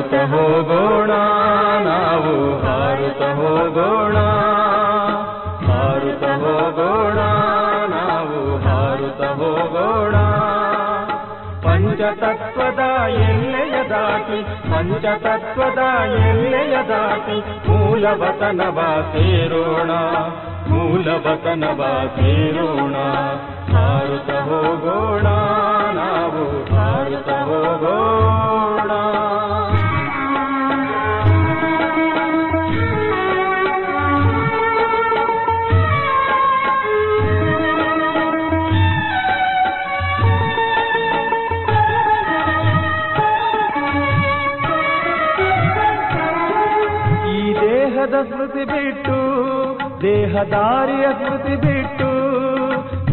ಹಾರುತ್ತ ಹೋಗೋಣ ನಾವು ಹಾರುತ್ತ ಹೋಗೋಣ, ಹಾರುತ್ತ ಹೋಗೋಣ ನಾವು ಹಾರುತ್ತ ಹೋಗೋಣ. ಪಂಚತತ್ವದ ಎಲ್ಲೆಯ ದಾಟಿ, ಪಂಚತತ್ವದ ಎಲ್ಲೆಯ ದಾಟಿ ಮೂಲವತನವ ಸೇರೋಣ, ಮೂಲವತನವ ಸೇರೋಣ. ಹಾರುತ್ತ ಹೋಗೋಣ ನಾವು ಹಾರುತ್ತ ಹೋಗೋಣ. ಸ್ಮೃತಿ ಬಿಟ್ಟು ದೇಹದಾರಿಯ ಸ್ಮೃತಿ ಬಿಟ್ಟು,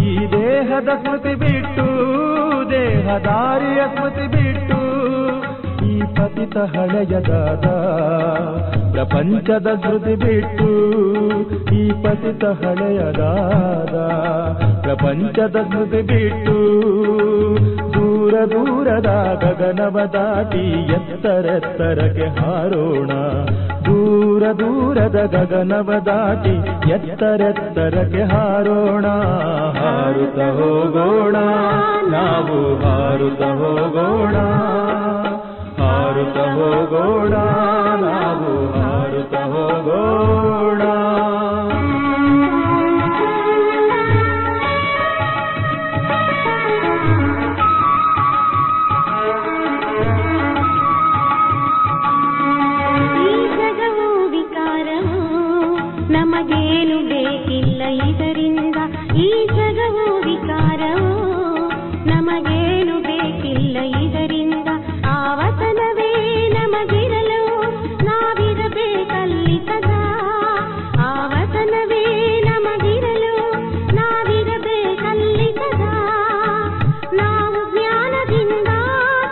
ಈ ದೇಹದ ಸ್ಮೃತಿ ಬಿಟ್ಟು ದೇಹದಾರಿಯ ಸ್ಮೃತಿ ಬಿಟ್ಟು, ಈ ಪತಿತ ಹಳೆಯದಾದ ಪ್ರಪಂಚದ ಸ್ಮೃತಿ ಬಿಟ್ಟು, ಈ ಪತಿತ ಹಳೆಯದಾದ ಪ್ರಪಂಚದ ಸ್ಮೃತಿ ಬಿಟ್ಟು, ದೂರ ದೂರದ ಗಗನವ ದಾಟಿ ಎತ್ತರೆತ್ತರಕ್ಕೆ ಹಾರೋಣ, ದೂರ ದೂರದ ಗಗನವ ದಾಟಿ ಎತ್ತರೆತ್ತರಕ್ಕೆ ಹಾರೋಣ. ಹಾರುತ್ತ ಹೋಗೋಣ ನಾವು ಹಾರುತ್ತ ಹೋಗೋಣ, ಹಾರುತ್ತ ಹೋಗೋಣ ನಾವು ಹಾರುತ್ತ ಹೋಗೋಣ. ನಮಗೇನು ಬೇಕಿಲ್ಲ ಇದರಿಂದ, ಈ ಜಗವು ವಿಕಾರವು ನಮಗೇನು ಬೇಕಿಲ್ಲ ಇದರಿಂದ. ಆವತನವೇ ನಮಗಿರಲು ನಾವಿರಬೇಕಲ್ಲಿ ಸದಾ, ಆವತನವೇ ನಮಗಿರಲು ನಾವಿರಬೇಕಲ್ಲಿ ಸದಾ. ನಾವು ಜ್ಞಾನದಿಂದ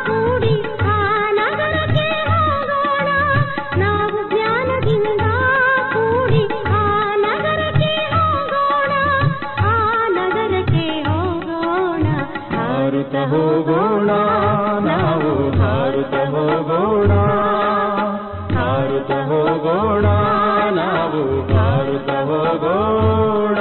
ಕೂಡಿ ಆ ನಗರಕ್ಕೆ ಹೋಗೋಣ, ನಾವು ಜ್ಞಾನದಿಂದ ಕೂಡಿ ಆ ನಗರಕ್ಕೆ ಹೋಗೋಣ, ಆ ನಗರಕ್ಕೆ ಹೋಗೋಣ. ಹಾರುತ್ತ ಹೋಗೋಣ ನಾವು ಹಾರುತ್ತ ಹೋಗೋಣ, ಹಾರುತ್ತ ಹೋಗೋಣ ನಾವು ಹಾರುತ್ತ ಹೋಗೋಣ.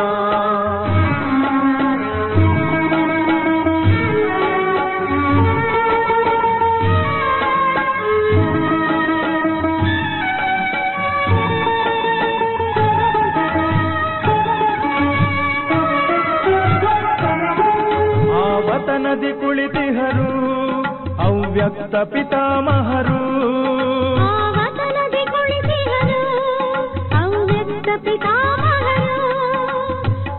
ಆವತನದಿ ಕುಳಿತಿಹರು ಅವ್ಯಕ್ತ ಪಿತಾಮಹರು, ಆವತನದಿ ಕುಳಿತಿಹರು ಅವ್ಯಕ್ತ ಪಿತಾಮಹರು.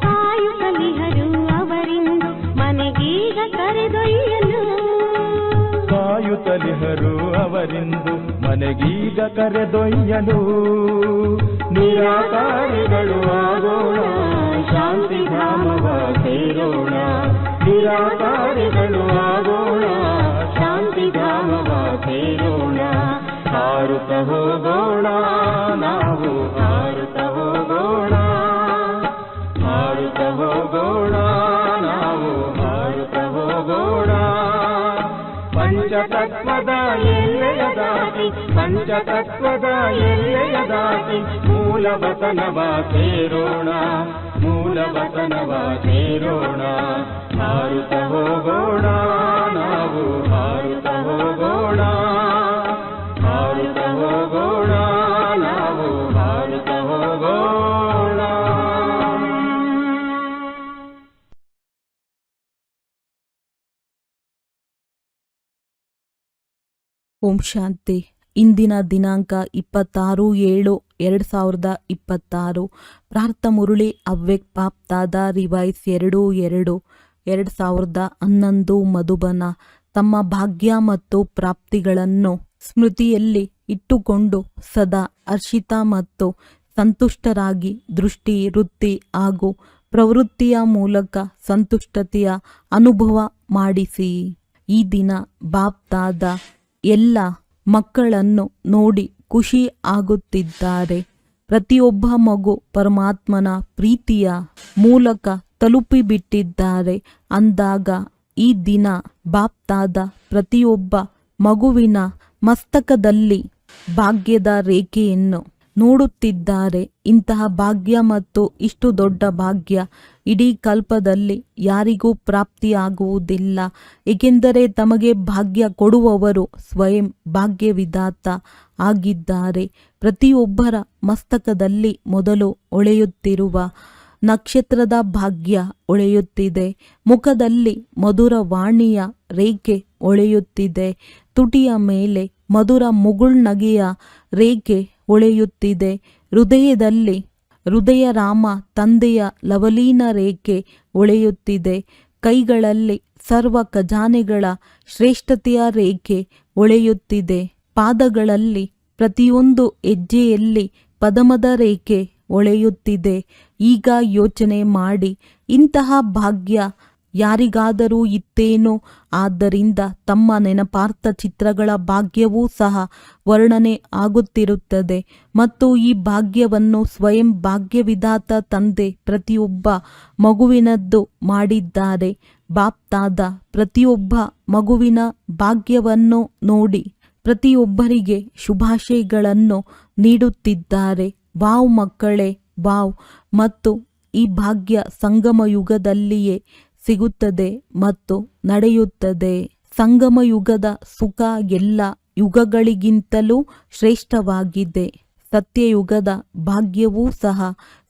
ಕಾಯುತ್ತಲಿಹರು ಅವರಿಂದು ಮನೆಗೀಗ ಕರೆದೊಯ್ಯಲು, ಕಾಯುತ್ತಲಿಹರು ಅವರಿಂದು ಮನೆಗೀಗ ಕರೆದೊಯ್ಯಲು. ನಿರಾಕಾರಿಗಳು ಆಗೋಣ ಶಾಂತಿ ಧಾಮವ ಸೇರೋಣ, ನಿರಾಕಾರಿಗಳು ಆಗೋಣ ಶಾಂತಿ ಧಾಮವ ಸೇರೋಣ. ಹಾರುತ್ತ ಹೋಗೋಣ ನಾವು ಹಾರುತ್ತ ಹೋಗೋಣ, ಹಾರುತ್ತ ಹೋಗೋಣ ನಾವು ಹಾರುತ್ತ ಹೋಗೋಣ. ಪಂಚತತ್ವದ ಎಲ್ಲೆಯ ದಾಟಿ, ಪಂಚತತ್ವದ ಎಲ್ಲೆಯ ದಾಟಿ ಮೂಲವತನವ ಸೇರೋಣ, ಮೂಲವತನವ ಸೇರೋಣ. ಹಾರುತ್ತ ಹೋಗೋಣ ನಾವು ಹಾರುತ್ತ ಹೋಗೋಣ, ಹಾರುತ್ತ ಹೋಗೋಣ ನಾವು ಹಾರುತ್ತ ಹೋಗೋಣ. ಓಂ ಶಾಂತಿ. ಇಂದಿನ ದಿನಾಂಕ 26/7/2026. ಪ್ರಾರ್ಥ ಮುರುಳಿ ಅವ್ಯಕ್ತ ಬಾಪ್ದಾದ ರಿವೈಸ್ 2/2/2011 ಮಧುಬನ. ತಮ್ಮ ಭಾಗ್ಯ ಮತ್ತು ಪ್ರಾಪ್ತಿಗಳನ್ನು ಸ್ಮೃತಿಯಲ್ಲಿ ಇಟ್ಟುಕೊಂಡು ಸದಾ ಹರ್ಷಿತ ಮತ್ತು ಸಂತುಷ್ಟರಾಗಿ ದೃಷ್ಟಿ, ವೃತ್ತಿ ಹಾಗೂ ಪ್ರವೃತ್ತಿಯ ಮೂಲಕ ಸಂತುಷ್ಟತೆಯ ಅನುಭವ ಮಾಡಿಸಿ. ಈ ದಿನ ಬಾಪ್ದಾದ ಎಲ್ಲ ಮಕ್ಕಳನ್ನು ನೋಡಿ ಖುಷಿ ಆಗುತ್ತಿದ್ದಾರೆ. ಪ್ರತಿಯೊಬ್ಬ ಮಗು ಪರಮಾತ್ಮನ ಪ್ರೀತಿಯ ಮೂಲಕ ತಲುಪಿಬಿಟ್ಟಿದ್ದಾರೆ ಅಂದಾಗ ಈ ದಿನ ಬಾಪ್ದಾದ ಪ್ರತಿಯೊಬ್ಬ ಮಗುವಿನ ಮಸ್ತಕದಲ್ಲಿ ಭಾಗ್ಯದ ರೇಖೆಯನ್ನು ನೋಡುತ್ತಿದ್ದಾರೆ. ಇಂತಹ ಭಾಗ್ಯ ಮತ್ತು ಇಷ್ಟು ದೊಡ್ಡ ಭಾಗ್ಯ ಇಡೀ ಕಲ್ಪದಲ್ಲಿ ಯಾರಿಗೂ ಪ್ರಾಪ್ತಿಯಾಗುವುದಿಲ್ಲ. ಏಕೆಂದರೆ ತಮಗೆ ಭಾಗ್ಯ ಕೊಡುವವರು ಸ್ವಯಂ ಭಾಗ್ಯವಿದಾತ ಆಗಿದ್ದಾರೆ. ಪ್ರತಿಯೊಬ್ಬರ ಮಸ್ತಕದಲ್ಲಿ ಮೊದಲು ಹೊಳೆಯುತ್ತಿರುವ ನಕ್ಷತ್ರದ ಭಾಗ್ಯ ಹೊಳೆಯುತ್ತಿದೆ. ಮುಖದಲ್ಲಿ ಮಧುರ ವಾಣಿಯ ರೇಖೆ ಹೊಳೆಯುತ್ತಿದೆ. ತುಟಿಯ ಮೇಲೆ ಮಧುರ ಮುಗುಳ್ನಗೆಯ ರೇಖೆ ಹೊಳೆಯುತ್ತಿದೆ. ಹೃದಯದಲ್ಲಿ ಹೃದಯರಾಮ ತಂದೆಯ ಲವಲೀನ ರೇಖೆ ಹೊಳೆಯುತ್ತಿದೆ. ಕೈಗಳಲ್ಲಿ ಸರ್ವ ಖಜಾನೆಗಳ ಶ್ರೇಷ್ಠತೆಯ ರೇಖೆ ಹೊಳೆಯುತ್ತಿದೆ. ಪಾದಗಳಲ್ಲಿ ಪ್ರತಿಯೊಂದು ಹೆಜ್ಜೆಯಲ್ಲಿ ಪದಮದ ರೇಖೆ ಹೊಳೆಯುತ್ತಿದೆ. ಈಗ ಯೋಚನೆ ಮಾಡಿ, ಇಂತಹ ಭಾಗ್ಯ ಯಾರಿಗಾದರೂ ಇತ್ತೇನೋ? ಆದ್ದರಿಂದ ತಮ್ಮ ನೆನಪಾರ್ಥ ಚಿತ್ರಗಳ ಭಾಗ್ಯವೂ ಸಹ ವರ್ಣನೆ ಆಗುತ್ತಿರುತ್ತದೆ. ಮತ್ತು ಈ ಭಾಗ್ಯವನ್ನು ಸ್ವಯಂ ಭಾಗ್ಯವಿದಾತ ತಂದೆ ಪ್ರತಿಯೊಬ್ಬ ಮಗುವಿನದ್ದು ಮಾಡಿದ್ದಾರೆ. ಬಾಪ್ತಾದ ಪ್ರತಿಯೊಬ್ಬ ಮಗುವಿನ ಭಾಗ್ಯವನ್ನು ನೋಡಿ ಪ್ರತಿಯೊಬ್ಬರಿಗೆ ಶುಭಾಶಯಗಳನ್ನು ನೀಡುತ್ತಿದ್ದಾರೆ. ವಾವ್ ಮಕ್ಕಳೇ, ವಾವ್! ಮತ್ತು ಈ ಭಾಗ್ಯ ಸಂಗಮ ಯುಗದಲ್ಲಿಯೇ ಸಿಗುತ್ತದೆ ಮತ್ತು ನಡೆಯುತ್ತದೆ. ಸಂಗಮ ಯುಗದ ಸುಖ ಎಲ್ಲ ಯುಗಗಳಿಗಿಂತಲೂ ಶ್ರೇಷ್ಠವಾಗಿದೆ. ಸತ್ಯಯುಗದ ಭಾಗ್ಯವೂ ಸಹ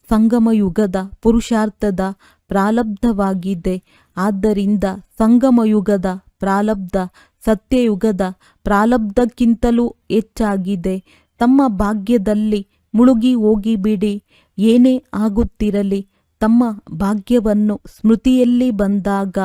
ಸಂಗಮ ಯುಗದ ಪುರುಷಾರ್ಥದ ಪ್ರಾರಬ್ಧವಾಗಿದೆ. ಆದ್ದರಿಂದ ಸಂಗಮ ಯುಗದ ಪ್ರಾರಬ್ಧ ಸತ್ಯಯುಗದ ಪ್ರಾರಬ್ಧಕ್ಕಿಂತಲೂ ಹೆಚ್ಚಾಗಿದೆ. ತಮ್ಮ ಭಾಗ್ಯದಲ್ಲಿ ಮುಳುಗಿ ಹೋಗಿಬಿಡಿ. ಏನೇ ಆಗುತ್ತಿರಲಿ, ತಮ್ಮ ಭಾಗ್ಯವನ್ನು ಸ್ಮೃತಿಯಲ್ಲಿ ಬಂದಾಗ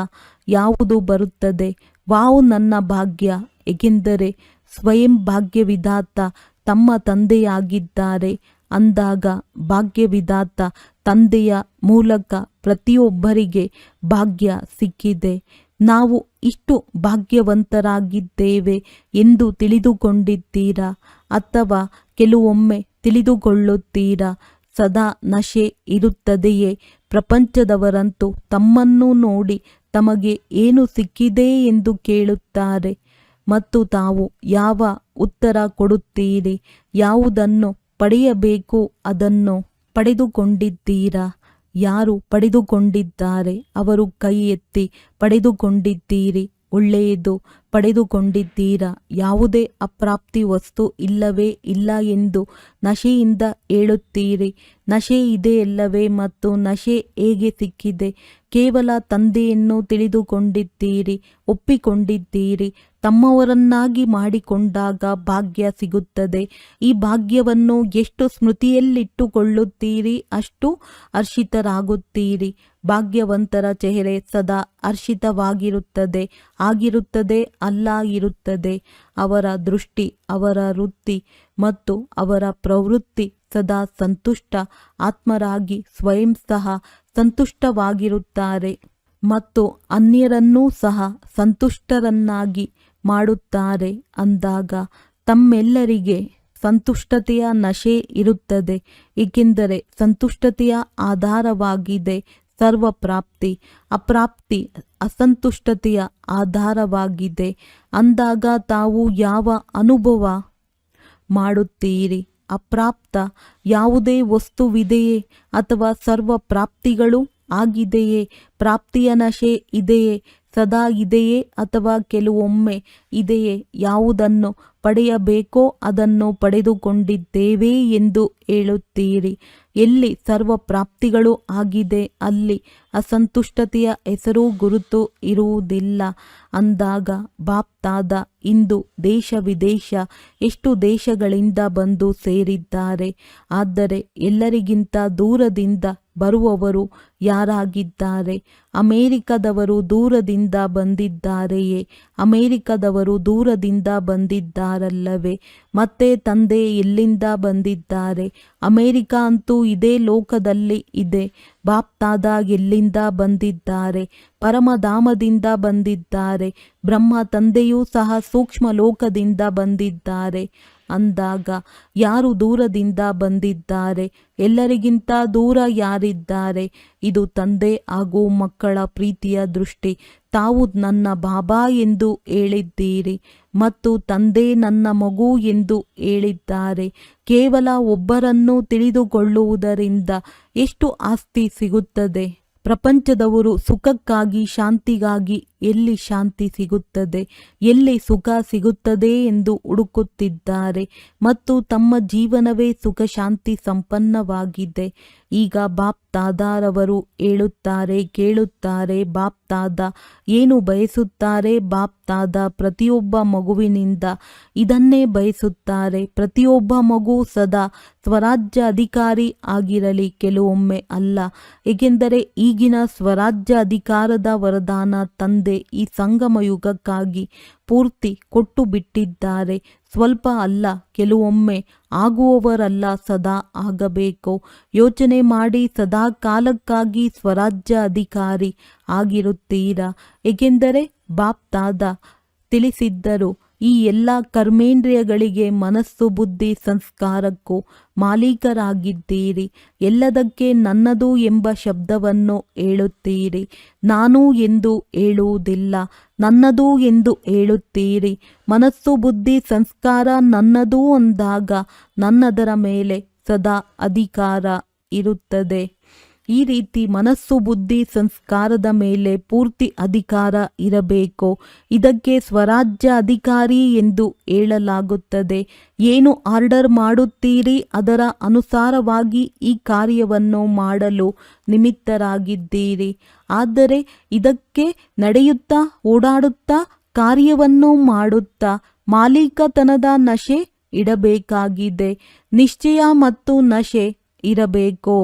ಯಾವುದು ಬರುತ್ತದೆ? ವಾವ್, ನನ್ನ ಭಾಗ್ಯ! ಏಕೆಂದರೆ ಸ್ವಯಂ ಭಾಗ್ಯವಿದಾತ ತಮ್ಮ ತಂದೆಯಾಗಿದ್ದಾರೆ. ಅಂದಾಗ ಭಾಗ್ಯವಿದಾತ ತಂದೆಯ ಮೂಲಕ ಪ್ರತಿಯೊಬ್ಬರಿಗೆ ಭಾಗ್ಯ ಸಿಕ್ಕಿದೆ. ನಾವು ಇಷ್ಟು ಭಾಗ್ಯವಂತರಾಗಿದ್ದೇವೆ ಎಂದು ತಿಳಿದುಕೊಂಡಿದ್ದೀರಾ? ಅಥವಾ ಕೆಲವೊಮ್ಮೆ ತಿಳಿದುಕೊಳ್ಳುತ್ತೀರಾ? ಸದಾ ನಶೆ ಇರುತ್ತದೆಯೇ? ಪ್ರಪಂಚದವರಂತೂ ತಮ್ಮನ್ನು ನೋಡಿ ತಮಗೆ ಏನು ಸಿಕ್ಕಿದೆ ಎಂದು ಕೇಳುತ್ತಾರೆ ಮತ್ತು ತಾವು ಯಾವ ಉತ್ತರ ಕೊಡುತ್ತೀರಿ? ಯಾವುದನ್ನು ಪಡೆಯಬೇಕು ಅದನ್ನು ಪಡೆದುಕೊಂಡಿದ್ದೀರಾ? ಯಾರು ಪಡೆದುಕೊಂಡಿದ್ದಾರೆ ಅವರು ಕೈ ಎತ್ತಿ. ಪಡೆದುಕೊಂಡಿದ್ದೀರಿ, ಒಳ್ಳೆಯದು. ಪಡೆದುಕೊಂಡಿದ್ದೀರಾ? ಯಾವುದೇ ಅಪ್ರಾಪ್ತಿ ವಸ್ತು ಇಲ್ಲವೇ ಇಲ್ಲ ಎಂದು ನಶೆಯಿಂದ ಹೇಳುತ್ತೀರಿ. ನಶೆ ಇದೆಯಲ್ಲವೇ? ಮತ್ತು ನಶೆ ಹೇಗೆ ಸಿಕ್ಕಿದೆ? ಕೇವಲ ತಂದೆಯನ್ನು ತಿಳಿದುಕೊಂಡಿದ್ದೀರಿ, ಒಪ್ಪಿಕೊಂಡಿದ್ದೀರಿ. ತಮ್ಮವರನ್ನಾಗಿ ಮಾಡಿಕೊಂಡಾಗ ಭಾಗ್ಯ ಸಿಗುತ್ತದೆ. ಈ ಭಾಗ್ಯವನ್ನು ಎಷ್ಟು ಸ್ಮೃತಿಯಲ್ಲಿಟ್ಟುಕೊಳ್ಳುತ್ತೀರಿ ಅಷ್ಟು ಹರ್ಷಿತರಾಗುತ್ತೀರಿ. ಭಾಗ್ಯವಂತರ ಚೆಹರೆ ಸದಾ ಹರ್ಷಿತವಾಗಿರುತ್ತದೆ. ಆಗಿರುತ್ತದೆ, ಅಲ್ಲ ಇರುತ್ತದೆ. ಅವರ ದೃಷ್ಟಿ, ಅವರ ವೃತ್ತಿ ಮತ್ತು ಅವರ ಪ್ರವೃತ್ತಿ ಸದಾ ಸಂತುಷ್ಟ ಆತ್ಮರಾಗಿ ಸ್ವಯಂ ಸಹ ಸಂತುಷ್ಟವಾಗಿರುತ್ತಾರೆ ಮತ್ತು ಅನ್ಯರನ್ನೂ ಸಹ ಸಂತುಷ್ಟರನ್ನಾಗಿ ಮಾಡುತ್ತಾರೆ. ಅಂದಾಗ ತಮ್ಮೆಲ್ಲರಿಗೆ ಸಂತುಷ್ಟತೆಯ ನಶೆ ಇರುತ್ತದೆ. ಏಕೆಂದರೆ ಸಂತುಷ್ಟತೆಯ ಆಧಾರವಾಗಿದೆ ಸರ್ವ ಪ್ರಾಪ್ತಿ. ಅಪ್ರಾಪ್ತಿ ಅಸಂತುಷ್ಟತೆಯ ಆಧಾರವಾಗಿದೆ. ಅಂದಾಗ ತಾವು ಯಾವ ಅನುಭವ ಮಾಡುತ್ತೀರಿ? ಅಪ್ರಾಪ್ತ ಯಾವುದೇ ವಸ್ತುವಿದೆಯೇ? ಅಥವಾ ಸರ್ವ ಪ್ರಾಪ್ತಿಗಳು ಆಗಿದೆಯೇ? ಪ್ರಾಪ್ತಿಯ ನಶೆ ಇದೆಯೇ? ಸದಾ ಇದೆಯೇ? ಅಥವಾ ಕೆಲವೊಮ್ಮೆ ಇದೆಯೇ? ಯಾವುದನ್ನು ಪಡೆಯಬೇಕೋ ಅದನ್ನು ಪಡೆದುಕೊಂಡಿದ್ದೇವೆ ಎಂದು ಹೇಳುತ್ತೀರಿ. ಎಲ್ಲಿ ಸರ್ವ ಪ್ರಾಪ್ತಿಗಳು ಆಗಿದೆ ಅಲ್ಲಿ ಅಸಂತುಷ್ಟತೆಯ ಹೆಸರು ಗುರುತು ಇರುವುದಿಲ್ಲ. ಅಂದಾಗ ಬಾಪ್ತಾದ ಇಂದು ದೇಶ ವಿದೇಶ ಎಷ್ಟು ದೇಶಗಳಿಂದ ಬಂದು ಸೇರಿದ್ದಾರೆ. ಆದರೆ ಎಲ್ಲರಿಗಿಂತ ದೂರದಿಂದ ಬರುವವರು ಯಾರಾಗಿದ್ದಾರೆ? ಅಮೇರಿಕದವರು ದೂರದಿಂದ ಬಂದಿದ್ದಾರೆಯೇ? ಅಮೇರಿಕದವರು ದೂರದಿಂದ ಬಂದಿದ್ದಾರಲ್ಲವೇ? ಮತ್ತೆ ತಂದೆ ಎಲ್ಲಿಂದ ಬಂದಿದ್ದಾರೆ? ಅಮೇರಿಕಾ ಅಂತೂ ಇದೇ ಲೋಕದಲ್ಲಿ ಇದೆ. ಬಾಪ್ತಾದ ಎಲ್ಲಿಂದ ಬಂದಿದ್ದಾರೆ? ಪರಮಧಾಮದಿಂದ ಬಂದಿದ್ದಾರೆ. ಬ್ರಹ್ಮ ತಂದೆಯೂ ಸಹ ಸೂಕ್ಷ್ಮ ಲೋಕದಿಂದ ಬಂದಿದ್ದಾರೆ ಅಂದಾಗ ಯಾರು ದೂರದಿಂದ ಬಂದಿದ್ದಾರೆ? ಎಲ್ಲರಿಗಿಂತ ದೂರ ಯಾರಿದ್ದಾರೆ? ಇದು ತಂದೆ ಹಾಗೂ ಮಕ್ಕಳ ಪ್ರೀತಿಯ ದೃಷ್ಟಿ. ತಾವು ನನ್ನ ಬಾಬಾ ಎಂದು ಹೇಳಿದ್ದೀರಿ ಮತ್ತು ತಂದೆ ನನ್ನ ಮಗು ಎಂದು ಹೇಳಿದ್ದಾರೆ. ಕೇವಲ ಒಬ್ಬರನ್ನು ತಿಳಿದುಕೊಳ್ಳುವುದರಿಂದ ಎಷ್ಟು ಆಸ್ತಿ ಸಿಗುತ್ತದೆ? ಪ್ರಪಂಚದವರು ಸುಖಕ್ಕಾಗಿ, ಶಾಂತಿಗಾಗಿ ಎಲ್ಲಿ ಶಾಂತಿ ಸಿಗುತ್ತದೆ, ಎಲ್ಲಿ ಸುಖ ಸಿಗುತ್ತದೆ ಎಂದು ಹುಡುಕುತ್ತಿದ್ದಾರೆ ಮತ್ತು ತಮ್ಮ ಜೀವನವೇ ಸುಖ ಶಾಂತಿ ಸಂಪನ್ನವಾಗಿದೆ. ಈಗ ಬಾಪ್ ದಾದಾರವರು ಹೇಳುತ್ತಾರೆ, ಕೇಳುತ್ತಾರೆ. ಬಾಪ್ ದಾದಾ ಏನು ಬಯಸುತ್ತಾರೆ? ಬಾಪ್ ದಾದಾ ಪ್ರತಿಯೊಬ್ಬ ಮಗುವಿನಿಂದ ಇದನ್ನೇ ಬಯಸುತ್ತಾರೆ. ಪ್ರತಿಯೊಬ್ಬ ಮಗು ಸದಾ ಸ್ವರಾಜ್ಯ ಅಧಿಕಾರಿ ಆಗಿರಲಿ. ಕೆಲವೊಮ್ಮೆ ಅಲ್ಲ, ಏಕೆಂದರೆ ಈಗಿನ ಸ್ವರಾಜ್ಯ ಅಧಿಕಾರದ ವರದಾನ ತಂದೆ ಈ ಸಂಗಮ ಯುಗಕ್ಕಾಗಿ ಪೂರ್ತಿ ಕೊಟ್ಟು ಬಿಟ್ಟಿದ್ದಾರೆ. ಸ್ವಲ್ಪ ಅಲ್ಲ, ಕೆಲವೊಮ್ಮೆ ಆಗುವವರಲ್ಲ, ಸದಾ ಆಗಬೇಕು. ಯೋಚನೆ ಮಾಡಿ, ಸದಾ ಕಾಲಕ್ಕಾಗಿ ಸ್ವರಾಜ್ಯ ಅಧಿಕಾರಿ ಆಗಿರುತ್ತೀರಾ. ಏಕೆಂದರೆ ಬಾಪ್ ದಾದಾ ತಿಳಿಸಿದ್ದರು, ಈ ಎಲ್ಲ ಕರ್ಮೇಂದ್ರಿಯಗಳಿಗೆ, ಮನಸ್ಸು, ಬುದ್ಧಿ, ಸಂಸ್ಕಾರಕ್ಕೂ ಮಾಲೀಕರಾಗಿದ್ದೀರಿ. ಎಲ್ಲದಕ್ಕೆ ನನ್ನದು ಎಂಬ ಶಬ್ದವನ್ನು ಹೇಳುತ್ತೀರಿ. ನಾನು ಎಂದು ಹೇಳುವುದಿಲ್ಲ, ನನ್ನದು ಎಂದು ಹೇಳುತ್ತೀರಿ. ಮನಸ್ಸು, ಬುದ್ಧಿ, ಸಂಸ್ಕಾರ ನನ್ನದು ಅಂದಾಗ ನನ್ನದರ ಮೇಲೆ ಸದಾ ಅಧಿಕಾರ ಇರುತ್ತದೆ. ಈ ರೀತಿ ಮನಸ್ಸು, ಬುದ್ಧಿ, ಸಂಸ್ಕಾರದ ಮೇಲೆ ಪೂರ್ತಿ ಅಧಿಕಾರ ಇರಬೇಕು. ಇದಕ್ಕೆ ಸ್ವರಾಜ್ಯ ಅಧಿಕಾರಿ ಎಂದು ಹೇಳಲಾಗುತ್ತದೆ. ಏನು ಆರ್ಡರ್ ಮಾಡುತ್ತೀರಿ ಅದರ ಅನುಸಾರವಾಗಿ ಈ ಕಾರ್ಯವನ್ನು ಮಾಡಲು ನಿಮಿತ್ತರಾಗಿದ್ದೀರಿ. ಆದರೆ ಇದಕ್ಕೆ ನಡೆಯುತ್ತಾ, ಓಡಾಡುತ್ತಾ, ಕಾರ್ಯವನ್ನು ಮಾಡುತ್ತಾ ಮಾಲೀಕತನದ ನಶೆ ಇಡಬೇಕಾಗಿದೆ. ನಿಶ್ಚಯ ಮತ್ತು ನಶೆ ಇರಬೇಕು.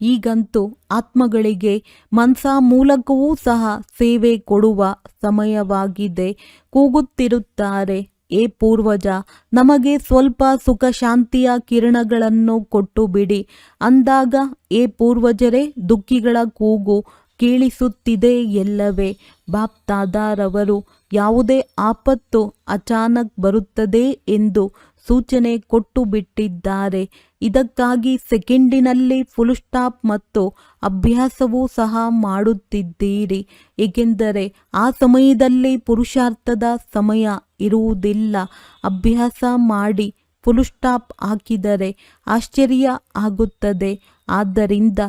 ಈಗಂತೂ ಆತ್ಮಗಳಿಗೆ ಮನಸ ಮೂಲಕವೂ ಸಹ ಸೇವೆ ಕೊಡುವ ಸಮಯವಾಗಿದೆ. ಕೂಗುತ್ತಿರುತ್ತಾರೆ, ಏ ಪೂರ್ವಜ, ನಮಗೆ ಸ್ವಲ್ಪ ಸುಖ ಶಾಂತಿಯ ಕಿರಣಗಳನ್ನು ಕೊಟ್ಟು ಬಿಡಿ ಅಂದಾಗ, ಏ ಪೂರ್ವಜರೇ, ದುಃಖಿಗಳ ಕೂಗು ಕೇಳಿಸುತ್ತಿದೆ ಎಲ್ಲವೇ? ಬಾಪ್ ದಾದಾರವರು ಯಾವುದೇ ಆಪತ್ತು ಅಚಾನಕ್ ಬರುತ್ತದೆ ಎಂದು ಸೂಚನೆ ಕೊಟ್ಟು ಬಿಟ್ಟಿದ್ದಾರೆ. ಇದಕ್ಕಾಗಿ ಸೆಕೆಂಡಿನಲ್ಲಿ ಫುಲ್ ಸ್ಟಾಪ್ ಮತ್ತು ಅಭ್ಯಾಸವೂ ಸಹ ಮಾಡುತ್ತಿದ್ದೀರಿ. ಏಕೆಂದರೆ ಆ ಸಮಯದಲ್ಲಿ ಪುರುಷಾರ್ಥದ ಸಮಯ ಇರುವುದಿಲ್ಲ. ಅಭ್ಯಾಸ ಮಾಡಿ ಫುಲ್ ಸ್ಟಾಪ್ ಹಾಕಿದರೆ ಆಶ್ಚರ್ಯ ಆಗುತ್ತದೆ. ಆದ್ದರಿಂದ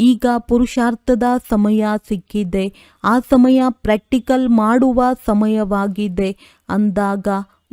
ಈಗ ಪುರುಷಾರ್ಥದ ಸಮಯ ಸಿಕ್ಕಿದೆ. ಆ ಸಮಯ ಪ್ರಾಕ್ಟಿಕಲ್ ಮಾಡುವ ಸಮಯವಾಗಿದೆ ಅಂದಾಗ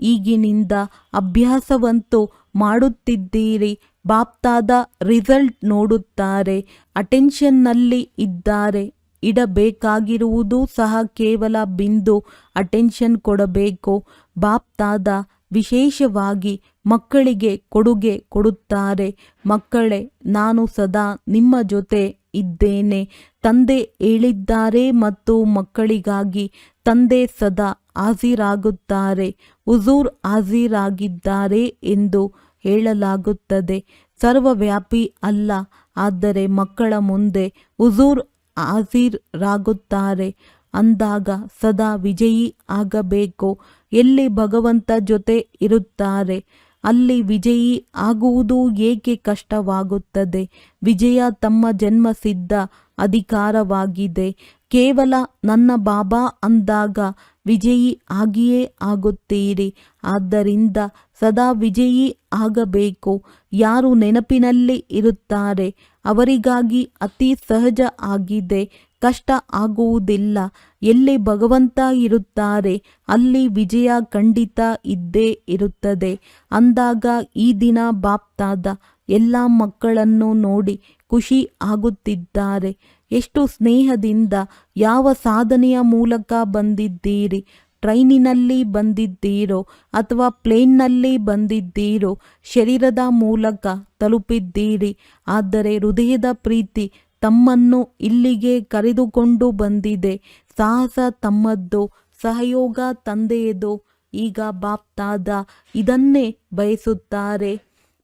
ಈಗಿನಿಂದ ಅಭ್ಯಾಸವಂತೂ ಮಾಡುತ್ತಿದ್ದೀರಿ. ಬಾಪ್ತಾದ ರಿಸಲ್ಟ್ ನೋಡುತ್ತಾರೆ. ಅಟೆನ್ಷನ್ನಲ್ಲಿ ಇದ್ದಾರೆ. ಇಡಬೇಕಾಗಿರುವುದು ಸಹ ಕೇವಲ ಬಿಂದು ಅಟೆನ್ಷನ್ ಕೊಡಬೇಕು. ಬಾಪ್ತಾದ ವಿಶೇಷವಾಗಿ ಮಕ್ಕಳಿಗೆ ಕೊಡುಗೆ ಕೊಡುತ್ತಾರೆ. ಮಕ್ಕಳೇ, ನಾನು ಸದಾ ನಿಮ್ಮ ಜೊತೆ ಇದ್ದೇನೆ. ತಂದೆ ಹೇಳಿದ್ದಾರೆ ಮತ್ತು ಮಕ್ಕಳಿಗಾಗಿ ತಂದೆ ಸದಾ ಹಾಜಿರಾಗುತ್ತಾರೆ. ಹುಜೂರ್ ಹಾಜಿರಾಗಿದ್ದಾರೆ ಎಂದು ಹೇಳಲಾಗುತ್ತದೆ. ಸರ್ವವ್ಯಾಪಿ ಅಲ್ಲ, ಆದರೆ ಮಕ್ಕಳ ಮುಂದೆ ಹುಜೂರ್ ಹಾಜಿರಾಗುತ್ತಾರೆ ಅಂದಾಗ ಸದಾ ವಿಜಯಿ ಆಗಬೇಕು. ಎಲ್ಲಿ ಭಗವಂತ ಜೊತೆ ಇರುತ್ತಾರೆ ಅಲ್ಲಿ ವಿಜಯಿ ಆಗುವುದು ಏಕೆ ಕಷ್ಟವಾಗುತ್ತದೆ? ವಿಜಯ ತಮ್ಮ ಜನ್ಮಸಿದ್ಧ ಅಧಿಕಾರವಾಗಿದೆ. ಕೇವಲ ನನ್ನ ಬಾಬಾ ಅಂದಾಗ ವಿಜಯಿ ಆಗಿಯೇ ಆಗುತ್ತೀರಿ. ಆದ್ದರಿಂದ ಸದಾ ವಿಜಯಿ ಆಗಬೇಕು. ಯಾರು ನೆನಪಿನಲ್ಲಿ ಇರುತ್ತಾರೆ ಅವರಿಗಾಗಿ ಅತಿ ಸಹಜ ಆಗಿದೆ. ಕಷ್ಟ ಆಗುವುದಿಲ್ಲ. ಎಲ್ಲಿ ಭಗವಂತ ಇರುತ್ತಾರೆ ಅಲ್ಲಿ ವಿಜಯ ಖಂಡಿತ ಇದ್ದೇ ಇರುತ್ತದೆ. ಅಂದಾಗ ಈ ದಿನ ಬಾಪ್ತಾದ ಎಲ್ಲ ಮಕ್ಕಳನ್ನು ನೋಡಿ ಖುಷಿ ಆಗುತ್ತಿದ್ದಾರೆ. ಎಷ್ಟು ಸ್ನೇಹದಿಂದ, ಯಾವ ಸಾಧನೆಯ ಮೂಲಕ ಬಂದಿದ್ದೀರಿ? ಟ್ರೈನಿನಲ್ಲಿ ಬಂದಿದ್ದೀರೋ ಅಥವಾ ಪ್ಲೇನ್ನಲ್ಲಿ ಬಂದಿದ್ದೀರೋ? ಶರೀರದ ಮೂಲಕ ತಲುಪಿದ್ದೀರಿ. ಆದರೆ ಹೃದಯದ ಪ್ರೀತಿ ತಮ್ಮನ್ನು ಇಲ್ಲಿಗೆ ಕರೆದುಕೊಂಡು ಬಂದಿದೆ. ಸಾಹಸ ತಮ್ಮದ್ದು, ಸಹಯೋಗ ತಂದೆಯದು. ಈಗ ಬಾಪ್ತಾದ ಇದನ್ನೇ ಬಯಸುತ್ತಾರೆ.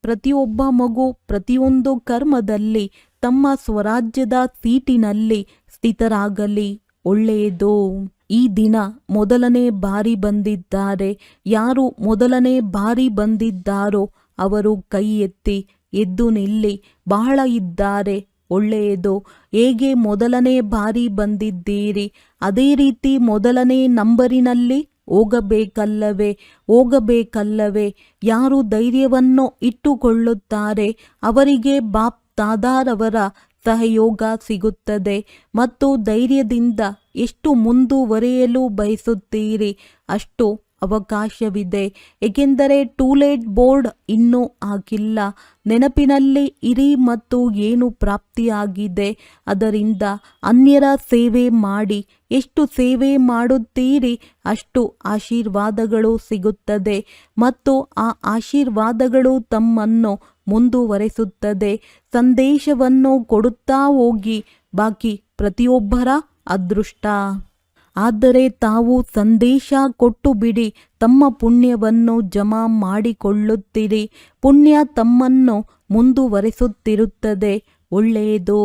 ಪ್ರತಿಯೊಬ್ಬ ಮಗು ಪ್ರತಿಯೊಂದು ಕರ್ಮದಲ್ಲಿ ತಮ್ಮ ಸ್ವರಾಜ್ಯದ ಸೀಟಿನಲ್ಲಿ ಸ್ಥಿತರಾಗಲಿ. ಒಳ್ಳೆಯದು. ಈ ದಿನ ಮೊದಲನೇ ಬಾರಿ ಬಂದಿದ್ದಾರೆ. ಯಾರು ಮೊದಲನೇ ಬಾರಿ ಬಂದಿದ್ದಾರೋ ಅವರು ಕೈ ಎತ್ತಿ ಎದ್ದು ನಿಲ್ಲಿ. ಬಹಳ ಇದ್ದಾರೆ. ಒಳ್ಳೆಯದು. ಹೇಗೆ ಮೊದಲನೇ ಬಾರಿ ಬಂದಿದ್ದೀರಿ ಅದೇ ರೀತಿ ಮೊದಲನೇ ನಂಬರಿನಲ್ಲಿ ಹೋಗಬೇಕಲ್ಲವೇ? ಯಾರು ಧೈರ್ಯವನ್ನು ಇಟ್ಟುಕೊಳ್ಳುತ್ತಾರೆ ಅವರಿಗೆ ಬಾಪ್ ತಾದಾರವರ ಸಹಯೋಗ ಸಿಗುತ್ತದೆ. ಮತ್ತು ಧೈರ್ಯದಿಂದ ಎಷ್ಟು ಮುಂದುವರಿಯಲು ಬಯಸುತ್ತೀರಿ ಅಷ್ಟು ಅವಕಾಶವಿದೆ. ಏಕೆಂದರೆ ಟೂಲೇಟ್ ಬೋರ್ಡ್ ಇನ್ನೂ ಆಗಿಲ್ಲ. ನೆನಪಿನಲ್ಲಿ ಇರಿ ಮತ್ತು ಏನು ಪ್ರಾಪ್ತಿಯಾಗಿದೆ ಅದರಿಂದ ಅನ್ಯರ ಸೇವೆ ಮಾಡಿ. ಎಷ್ಟು ಸೇವೆ ಮಾಡುತ್ತೀರಿ ಅಷ್ಟು ಆಶೀರ್ವಾದಗಳು ಸಿಗುತ್ತದೆ ಮತ್ತು ಆ ಆಶೀರ್ವಾದಗಳು ತಮ್ಮನ್ನು ಮುಂದುವರೆಸುತ್ತದೆ. ಸಂದೇಶವನ್ನು ಕೊಡುತ್ತಾ ಹೋಗಿ. ಬಾಕಿ ಪ್ರತಿಯೊಬ್ಬರ ಅದೃಷ್ಟ. ಆದರೆ ತಾವು ಸಂದೇಶ ಕೊಟ್ಟು ಬಿಡಿ. ತಮ್ಮ ಪುಣ್ಯವನ್ನು ಜಮಾ ಮಾಡಿಕೊಳ್ಳುತ್ತೀರಿ. ಪುಣ್ಯ ತಮ್ಮನ್ನು ಮುಂದುವರೆಸುತ್ತಿರುತ್ತದೆ. ಒಳ್ಳೆಯದು.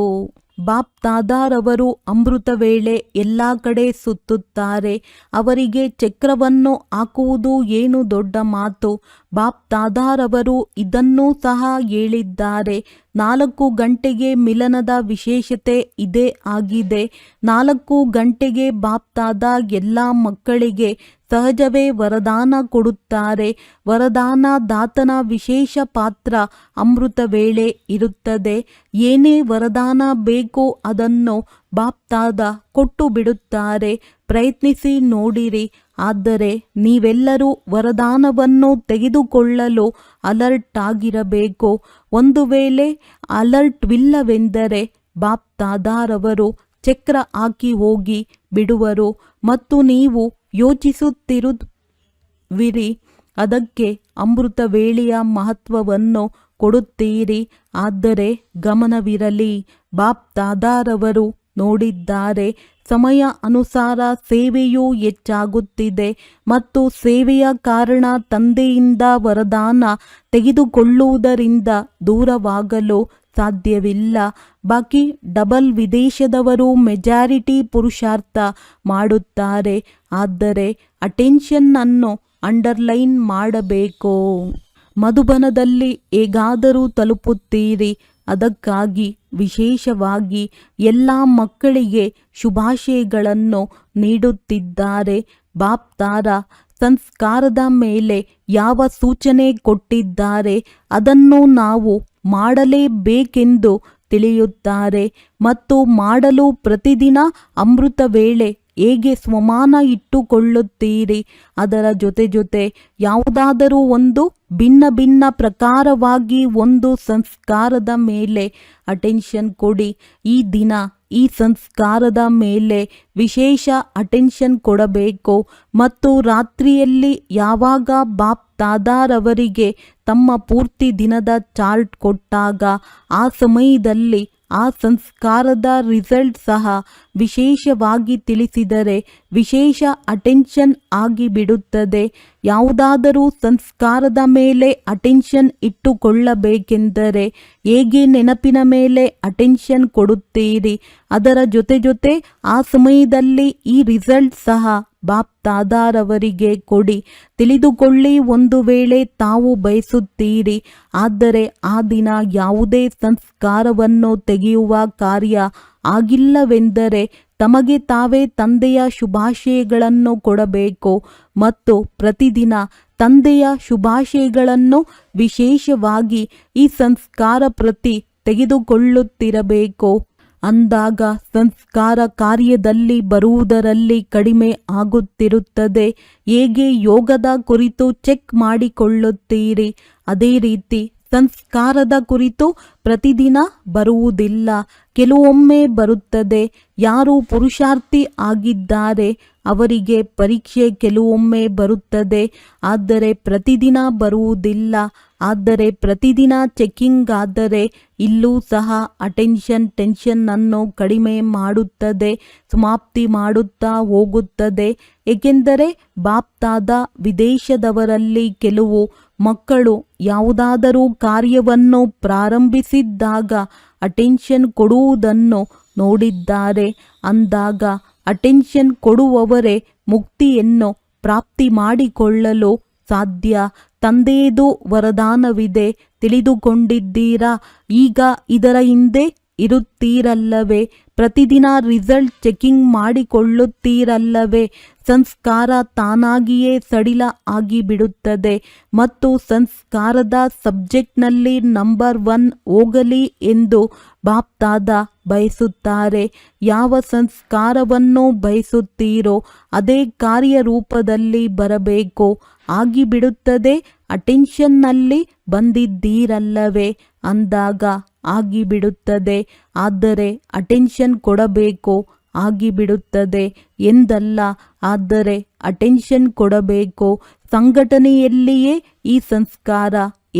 ಬಾಪ್ ತಾದಾರವರು ಅಮೃತ ವೇಳೆ ಎಲ್ಲ ಕಡೆ ಸುತ್ತುತ್ತಾರೆ. ಅವರಿಗೆ ಚಕ್ರವನ್ನು ಹಾಕುವುದು ಏನು ದೊಡ್ಡ ಮಾತು. ಬಾಪ್ ತಾದಾರವರು ಇದನ್ನೂ ಸಹ ಹೇಳಿದ್ದಾರೆ. 4 ಗಂಟೆಗೆ ಮಿಲನದ ವಿಶೇಷತೆ ಇದೇ ಆಗಿದೆ. 4 ಗಂಟೆಗೆ ಬಾಪ್ ತಾದಾ ಎಲ್ಲ ಮಕ್ಕಳಿಗೆ ಸಹಜವೇ ವರದಾನ ಕೊಡುತ್ತಾರೆ. ವರದಾನ ದಾತನ ವಿಶೇಷ ಪಾತ್ರ ಅಮೃತ ವೇಳೆ ಇರುತ್ತದೆ. ಏನೇ ವರದಾನ ಬೇಕೋ ಅದನ್ನು ಬಾಪ್ ತಾದಾ ಕೊಟ್ಟು ಬಿಡುತ್ತಾರೆ. ಪ್ರಯತ್ನಿಸಿ ನೋಡಿರಿ. ಆದರೆ ನೀವೆಲ್ಲರೂ ವರದಾನವನ್ನು ತೆಗೆದುಕೊಳ್ಳಲು ಅಲರ್ಟ್ ಆಗಿರಬೇಕು. ಒಂದು ವೇಳೆ ಅಲರ್ಟ್ವಿಲ್ಲವೆಂದರೆ ಬಾಪ್ ತಾದಾರವರು ಚಕ್ರ ಹಾಕಿ ಹೋಗಿ ಬಿಡುವರು ಮತ್ತು ನೀವು ಯೋಚಿಸುತ್ತಿರುವಿರಿ. ಅದಕ್ಕೆ ಅಮೃತ ವೇಳೆಯ ಮಹತ್ವವನ್ನು ಕೊಡುತ್ತೀರಿ. ಆದರೆ ಗಮನವಿರಲಿ, ಬಾಪ್ ತಾದಾರವರು ನೋಡಿದ್ದಾರೆ. ಸಮಯ ಅನುಸಾರ ಸೇವೆಯೂ ಹೆಚ್ಚಾಗುತ್ತಿದೆ ಮತ್ತು ಸೇವೆಯ ಕಾರಣ ತಂದೆಯಿಂದ ವರದಾನ ತೆಗೆದುಕೊಳ್ಳುವುದರಿಂದ ದೂರವಾಗಲು ಸಾಧ್ಯವಿಲ್ಲ. ಬಾಕಿ ಡಬಲ್ ವಿದೇಶದವರು ಮೆಜಾರಿಟಿ ಪುರುಷಾರ್ಥ ಮಾಡುತ್ತಾರೆ. ಆದರೆ ಅಟೆನ್ಷನ್ ಅನ್ನು ಅಂಡರ್ಲೈನ್ ಮಾಡಬೇಕು. ಮಧುಬನದಲ್ಲಿ ಹೇಗಾದರೂ ತಲುಪುತ್ತೀರಿ. ಅದಕ್ಕಾಗಿ ವಿಶೇಷವಾಗಿ ಎಲ್ಲ ಮಕ್ಕಳಿಗೆ ಶುಭಾಶಯಗಳನ್ನು ನೀಡುತ್ತಿದ್ದಾರೆ. ಬಾಪ್ ತಾರಾ ಸಂಸ್ಕಾರದ ಮೇಲೆ ಯಾವ ಸೂಚನೆ ಕೊಟ್ಟಿದ್ದಾರೆ ಅದನ್ನು ನಾವು ಮಾಡಲೇಬೇಕೆಂದು ತಿಳಿಯುತ್ತಾರೆ ಮತ್ತು ಮಾಡಲು ಪ್ರತಿದಿನ ಅಮೃತ ವೇಳೆ ಹೇಗೆ ಸ್ವಮಾನ ಇಟ್ಟುಕೊಳ್ಳುತ್ತೀರಿ ಅದರ ಜೊತೆ ಯಾವುದಾದರೂ ಒಂದು ಭಿನ್ನ ಪ್ರಕಾರವಾಗಿ ಒಂದು ಸಂಸ್ಕಾರದ ಮೇಲೆ ಅಟೆನ್ಷನ್ ಕೊಡಿ. ಈ ದಿನ ಈ ಸಂಸ್ಕಾರದ ಮೇಲೆ ವಿಶೇಷ ಅಟೆನ್ಷನ್ ಕೊಡಬೇಕು ಮತ್ತು ರಾತ್ರಿಯಲ್ಲಿ ಯಾವಾಗ ಬಾಪ್ ತಾದಾರವರಿಗೆ ತಮ್ಮ ಪೂರ್ತಿ ದಿನದ ಚಾರ್ಟ್ ಕೊಟ್ಟಾಗ ಆ ಸಮಯದಲ್ಲಿ ಆ ಸಂಸ್ಕಾರದ ರಿಸಲ್ಟ್ ಸಹ ವಿಶೇಷವಾಗಿ ತಿಳಿಸಿದರೆ ವಿಶೇಷ ಅಟೆನ್ಷನ್ ಆಗಿಬಿಡುತ್ತದೆ. ಯಾವುದಾದರೂ ಸಂಸ್ಕಾರದ ಮೇಲೆ ಅಟೆನ್ಷನ್ ಇಟ್ಟುಕೊಳ್ಳಬೇಕೆಂದರೆ ಹೇಗೆ ನೆನಪಿನ ಮೇಲೆ ಅಟೆನ್ಷನ್ ಕೊಡುತ್ತೀರಿ ಅದರ ಜೊತೆ ಆ ಸಮಯದಲ್ಲಿ ಈ ರಿಸಲ್ಟ್ ಸಹ ಬಾಪ್ ತಾದಾರವರಿಗೆ ಕೊಡಿ. ತಿಳಿದುಕೊಳ್ಳಿ, ಒಂದು ವೇಳೆ ತಾವು ಬಯಸುತ್ತೀರಿ ಆದರೆ ಆ ದಿನ ಯಾವುದೇ ಸಂಸ್ಕಾರವನ್ನು ತೆಗೆಯುವ ಕಾರ್ಯ ಆಗಿಲ್ಲವೆಂದರೆ ತಮಗೆ ತಾವೇ ತಂದೆಯ ಶುಭಾಶಯಗಳನ್ನು ಕೊಡಬೇಕು ಮತ್ತು ಪ್ರತಿದಿನ ತಂದೆಯ ಶುಭಾಶಯಗಳನ್ನು ವಿಶೇಷವಾಗಿ ಈ ಸಂಸ್ಕಾರ ಪ್ರತಿ ತೆಗೆದುಕೊಳ್ಳುತ್ತಿರಬೇಕು. ಅಂದಾಗ ಸಂಸ್ಕಾರ ಕಾರ್ಯದಲ್ಲಿ ಬರುವುದರಲ್ಲಿ ಕಡಿಮೆ ಆಗುತ್ತಿರುತ್ತದೆ. ಹೇಗೆ ಯೋಗದ ಕುರಿತು ಚೆಕ್ ಮಾಡಿಕೊಳ್ಳುತ್ತೀರಿ ಅದೇ ರೀತಿ ಸಂಸ್ಕಾರದ ಕುರಿತು ಪ್ರತಿದಿನ ಬರುವುದಿಲ್ಲ, ಕೆಲವೊಮ್ಮೆ ಬರುತ್ತದೆ. ಯಾರು ಪುರುಷಾರ್ಥಿ ಆಗಿದ್ದಾರೆ ಅವರಿಗೆ ಪರೀಕ್ಷೆ ಕೆಲವೊಮ್ಮೆ ಬರುತ್ತದೆ, ಆದರೆ ಪ್ರತಿದಿನ ಬರುವುದಿಲ್ಲ. ಆದರೆ ಪ್ರತಿದಿನ ಚೆಕಿಂಗ್ ಆದರೆ ಇಲ್ಲೂ ಸಹ ಟೆನ್ಷನ್ ಅನ್ನು ಕಡಿಮೆ ಮಾಡುತ್ತದೆ, ಸಮಾಪ್ತಿ ಮಾಡುತ್ತಾ ಹೋಗುತ್ತದೆ. ಏಕೆಂದರೆ ಬಾಪ್ತಾದ ವಿದೇಶದವರಲ್ಲಿ ಕೆಲವು ಮಕ್ಕಳು ಯಾವುದಾದರೂ ಕಾರ್ಯವನ್ನು ಪ್ರಾರಂಭಿಸಿದ್ದಾಗ ಅಟೆನ್ಷನ್ ಕೊಡುವುದನ್ನು ನೋಡಿದ್ದಾರೆ. ಅಂದಾಗ ಅಟೆನ್ಷನ್ ಕೊಡುವವರೇ ಮುಕ್ತಿಯನ್ನು ಪ್ರಾಪ್ತಿ ಮಾಡಿಕೊಳ್ಳಲು ಸಾಧ್ಯ. ತಂದೆಯದು ವರದಾನವಿದೆ, ತಿಳಿದುಕೊಂಡಿದ್ದೀರಾ? ಈಗ ಇದರ ಹಿಂದೆ ಇರುತ್ತೀರಲ್ಲವೇ? ಪ್ರತಿದಿನ ರಿಸಲ್ಟ್ ಚೆಕಿಂಗ್ ಮಾಡಿಕೊಳ್ಳುತ್ತೀರಲ್ಲವೇ? ಸಂಸ್ಕಾರ ತಾನಾಗಿಯೇ ಸಡಿಲ ಆಗಿಬಿಡುತ್ತದೆ ಮತ್ತು ಸಂಸ್ಕಾರದ ಸಬ್ಜೆಕ್ಟ್ನಲ್ಲಿ ನಂಬರ್ 1 ಹೋಗಲಿ ಎಂದು ಬಾಪ್ತಾದ ಬಯಸುತ್ತಾರೆ. ಯಾವ ಸಂಸ್ಕಾರವನ್ನು ಬಯಸುತ್ತೀರೋ ಅದೇ ಕಾರ್ಯರೂಪದಲ್ಲಿ ಬರಬೇಕು. ಆಗಿಬಿಡುತ್ತದೆ. ಅಟೆನ್ಷನ್ನಲ್ಲಿ ಬಂದಿದ್ದೀರಲ್ಲವೇ ಅಂದಾಗ ಆಗಿಬಿಡುತ್ತದೆ. ಆದರೆ ಅಟೆನ್ಷನ್ ಕೊಡಬೇಕು, ಆಗಿಬಿಡುತ್ತದೆ ಎಂದಲ್ಲ, ಆದರೆ ಅಟೆನ್ಷನ್ ಕೊಡಬೇಕು. ಸಂಘಟನೆಯಲ್ಲಿಯೇ ಈ ಸಂಸ್ಕಾರ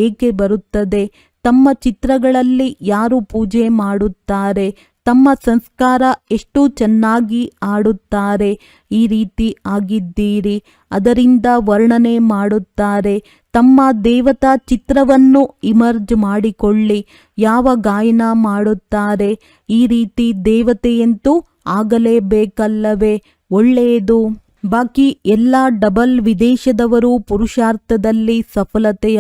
ಏಕೆ ಬರುತ್ತದೆ? ತಮ್ಮ ಚಿತ್ರಗಳಲ್ಲಿ ಯಾರು ಪೂಜೆ ಮಾಡುತ್ತಾರೆ? ತಮ್ಮ ಸಂಸ್ಕಾರ ಎಷ್ಟು ಚೆನ್ನಾಗಿ ಆಡುತ್ತಾರೆ, ಈ ರೀತಿ ಆಗಿದ್ದೀರಿ, ಅದರಿಂದ ವರ್ಣನೆ ಮಾಡುತ್ತಾರೆ. ತಮ್ಮ ದೇವತಾ ಚಿತ್ರವನ್ನು ಇಮರ್ಜ್ ಮಾಡಿಕೊಳ್ಳಿ. ಯಾವ ಗಾಯನ ಮಾಡುತ್ತಾರೆ? ಈ ರೀತಿ ದೇವತೆಯಂತೂ ಆಗಲೇಬೇಕಲ್ಲವೇ? ಒಳ್ಳೆಯದು. ಬಾಕಿ ಎಲ್ಲ ಡಬಲ್ ವಿದೇಶದವರು ಪುರುಷಾರ್ಥದಲ್ಲಿ ಸಫಲತೆಯ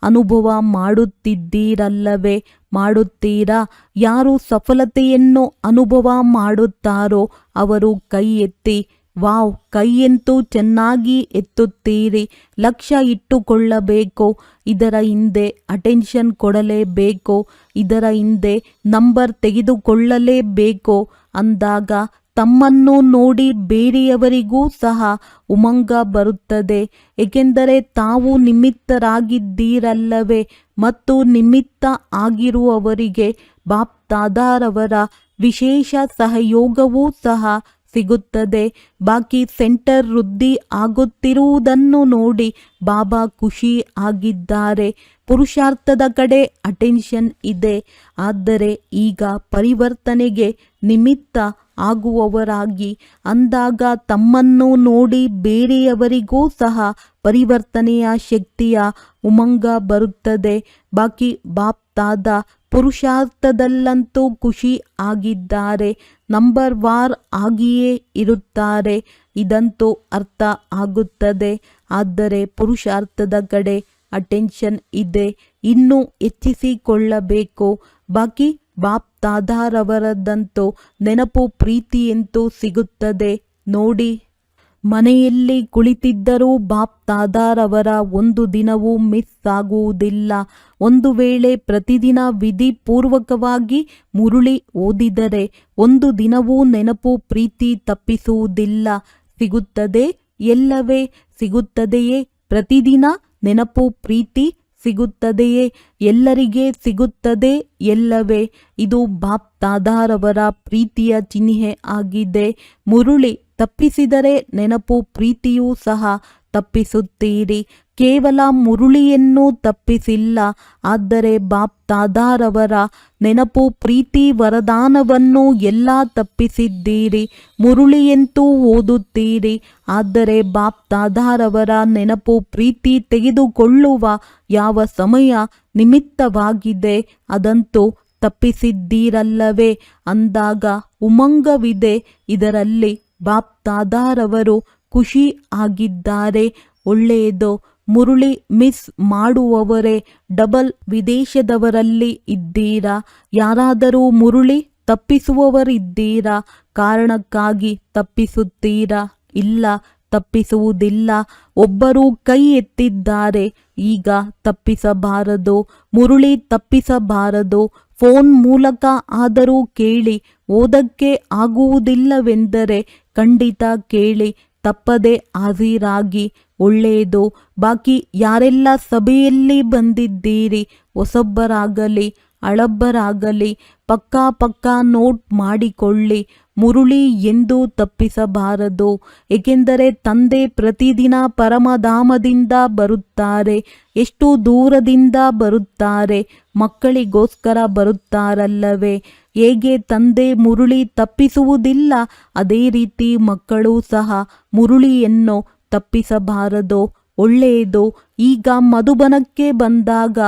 ಅನುಭವ ಮಾಡುತ್ತಿದ್ದೀರಲ್ಲವೇ? ಮಾಡುತ್ತೀರಾ? ಯಾರು ಸಫಲತೆಯನ್ನು ಅನುಭವ ಮಾಡುತ್ತಾರೋ ಅವರು ಕೈ ಎತ್ತಿ. ವಾವ್, ಕೈಯಂತೂ ಚೆನ್ನಾಗಿ ಎತ್ತುತ್ತೀರಿ. ಲಕ್ಷ್ಯ ಇಟ್ಟುಕೊಳ್ಳಬೇಕು. ಇದರ ಹಿಂದೆ ಅಟೆನ್ಷನ್ ಕೊಡಲೇಬೇಕು, ಇದರ ಹಿಂದೆ ನಂಬರ್ ತೆಗೆದುಕೊಳ್ಳಲೇಬೇಕು. ಅಂದಾಗ ತಮ್ಮನ್ನು ನೋಡಿ ಬೇರೆಯವರಿಗೂ ಸಹ ಉಮಂಗ ಬರುತ್ತದೆ. ಏಕೆಂದರೆ ತಾವು ನಿಮಿತ್ತರಾಗಿದ್ದೀರಲ್ಲವೇ? ಮತ್ತು ನಿಮಿತ್ತ ಆಗಿರುವವರಿಗೆ ಬಾಪ್ತಾದಾರವರ ವಿಶೇಷ ಸಹಯೋಗವೂ ಸಹ ಸಿಗುತ್ತದೆ. ಬಾಕಿ ಸೆಂಟರ್ ವೃದ್ಧಿ ಆಗುತ್ತಿರುವುದನ್ನು ನೋಡಿ ಬಾಬಾ ಖುಷಿ ಆಗಿದ್ದಾರೆ. ಪುರುಷಾರ್ಥದ ಕಡೆ ಅಟೆನ್ಷನ್ ಇದೆ. ಆದರೆ ಈಗ ಪರಿವರ್ತನೆಗೆ ನಿಮಿತ್ತ ಆಗುವವರಾಗಿ, ಅಂದಾಗ ತಮ್ಮನ್ನು ನೋಡಿ ಬೇರೆಯವರಿಗೂ ಸಹ ಪರಿವರ್ತನೆಯ ಶಕ್ತಿಯ ಉಮಂಗ ಬರುತ್ತದೆ. ಬಾಕಿ ಬಾಪ್ತಾದ ಪುರುಷಾರ್ಥದಲ್ಲಂತೂ ಖುಷಿ ಆಗಿದ್ದಾರೆ, ನಂಬರ್ ವಾರ್ ಆಗಿಯೇ ಇರುತ್ತಾರೆ. ಇದಂತೂ ಅರ್ಥ ಆಗುತ್ತದೆ. ಆದರೆ ಪುರುಷಾರ್ಥದ ಕಡೆ ಅಟೆನ್ಷನ್ ಇದೆ, ಇನ್ನೂ ಹೆಚ್ಚಿಸಿಕೊಳ್ಳಬೇಕು. ಬಾಕಿ ಬಾಪ್ತಾದಾರವರದಂತೂ ನೆನಪು ಪ್ರೀತಿಯಂತೂ ಸಿಗುತ್ತದೆ ನೋಡಿ. ಮನೆಯಲ್ಲಿ ಕುಳಿತಿದ್ದರೂ ಬಾಪ್ತಾದಾರವರ ಒಂದು ದಿನವೂ ಮಿಸ್ ಆಗುವುದಿಲ್ಲ. ಒಂದು ವೇಳೆ ಪ್ರತಿದಿನ ವಿಧಿಪೂರ್ವಕವಾಗಿ ಮುರುಳಿ ಓದಿದರೆ ಒಂದು ದಿನವೂ ನೆನಪು ಪ್ರೀತಿ ತಪ್ಪಿಸುವುದಿಲ್ಲ. ಸಿಗುತ್ತದೆ ಎಲ್ಲವೇ? ಸಿಗುತ್ತದೆಯೇ? ಪ್ರತಿದಿನ ನೆನಪು ಪ್ರೀತಿ ಸಿಗುತ್ತದೆಯೇ? ಎಲ್ಲರಿಗೆ ಸಿಗುತ್ತದೆ ಎಲ್ಲವೇ? ಇದು ಬಾಪ್ತಾದಾರವರ ಪ್ರೀತಿಯ ಚಿಹ್ನೆ ಆಗಿದೆ. ಮುರುಳಿ ತಪ್ಪಿಸಿದರೆ ನೆನಪು ಪ್ರೀತಿಯೂ ಸಹ ತಪ್ಪಿಸುತ್ತೀರಿ. ಕೇವಲ ಮುರುಳಿಯನ್ನು ತಪ್ಪಿಸಿಲ್ಲ, ಆದರೆ ಬಾಪ್ತಾದಾರವರ ನೆನಪು ಪ್ರೀತಿ ವರದಾನವನ್ನು ಎಲ್ಲ ತಪ್ಪಿಸಿದ್ದೀರಿ. ಮುರುಳಿಯಂತೂ ಓದುತ್ತೀರಿ, ಆದರೆ ಬಾಪ್ತಾದಾರವರ ನೆನಪು ಪ್ರೀತಿ ತೆಗೆದುಕೊಳ್ಳುವ ಯಾವ ಸಮಯ ನಿಮಿತ್ತವಾಗಿದೆ ಅದಂತೂ ತಪ್ಪಿಸಿದ್ದೀರಲ್ಲವೇ? ಅಂದಾಗ ಉಮಂಗವಿದೆ. ಇದರಲ್ಲಿ ಬಾಪ್ತಾದಾರವರು ಖುಷಿ ಆಗಿದ್ದಾರೆ. ಒಳ್ಳೆಯದು. ಮುರುಳಿ ಮಿಸ್ ಮಾಡುವವರೇ ಡಬಲ್ ವಿದೇಶದವರಲ್ಲಿ ಇದ್ದೀರಾ? ಯಾರಾದರೂ ಮುರುಳಿ ತಪ್ಪಿಸುವವರಿದ್ದೀರಾ? ಕಾರಣಕ್ಕಾಗಿ ತಪ್ಪಿಸುತ್ತೀರಾ? ಇಲ್ಲ, ತಪ್ಪಿಸುವುದಿಲ್ಲ. ಒಬ್ಬರು ಕೈ ಎತ್ತಿದ್ದಾರೆ. ಈಗ ತಪ್ಪಿಸಬಾರದು, ಮುರುಳಿ ತಪ್ಪಿಸಬಾರದು. ಫೋನ್ ಮೂಲಕ ಆದರೂ ಕೇಳಿ. ಓದಕ್ಕೆ ಆಗುವುದಿಲ್ಲವೆಂದರೆ ಖಂಡಿತ ಕೇಳಿ, ತಪ್ಪದೆ ಹಾಜರಾಗಿ. ಒಳ್ಳೆಯದು. ಬಾಕಿ ಯಾರೆಲ್ಲ ಸಭೆಯಲ್ಲಿ ಬಂದಿದ್ದೀರಿ, ಹೊಸೊಬ್ಬರಾಗಲಿ ಹಳಬರಾಗಲಿ ಪಕ್ಕಾ ನೋಟ್ ಮಾಡಿಕೊಳ್ಳಿ. ಮುರುಳಿ ಎಂದೂ ತಪ್ಪಿಸಬಾರದು. ಏಕೆಂದರೆ ತಂದೆ ಪ್ರತಿದಿನ ಪರಮಧಾಮದಿಂದ ಬರುತ್ತಾರೆ. ಎಷ್ಟು ದೂರದಿಂದ ಬರುತ್ತಾರೆ, ಮಕ್ಕಳಿಗೋಸ್ಕರ ಬರುತ್ತಾರಲ್ಲವೇ. ಹೇಗೆ ತಂದೆ ಮುರುಳಿ ತಪ್ಪಿಸುವುದಿಲ್ಲ, ಅದೇ ರೀತಿ ಮಕ್ಕಳು ಸಹ ಮುರುಳಿಯನ್ನು ತಪ್ಪಿಸಬಾರದು. ಒಳ್ಳೆಯದು. ಈಗ ಮಧುಬನಕ್ಕೆ ಬಂದಾಗ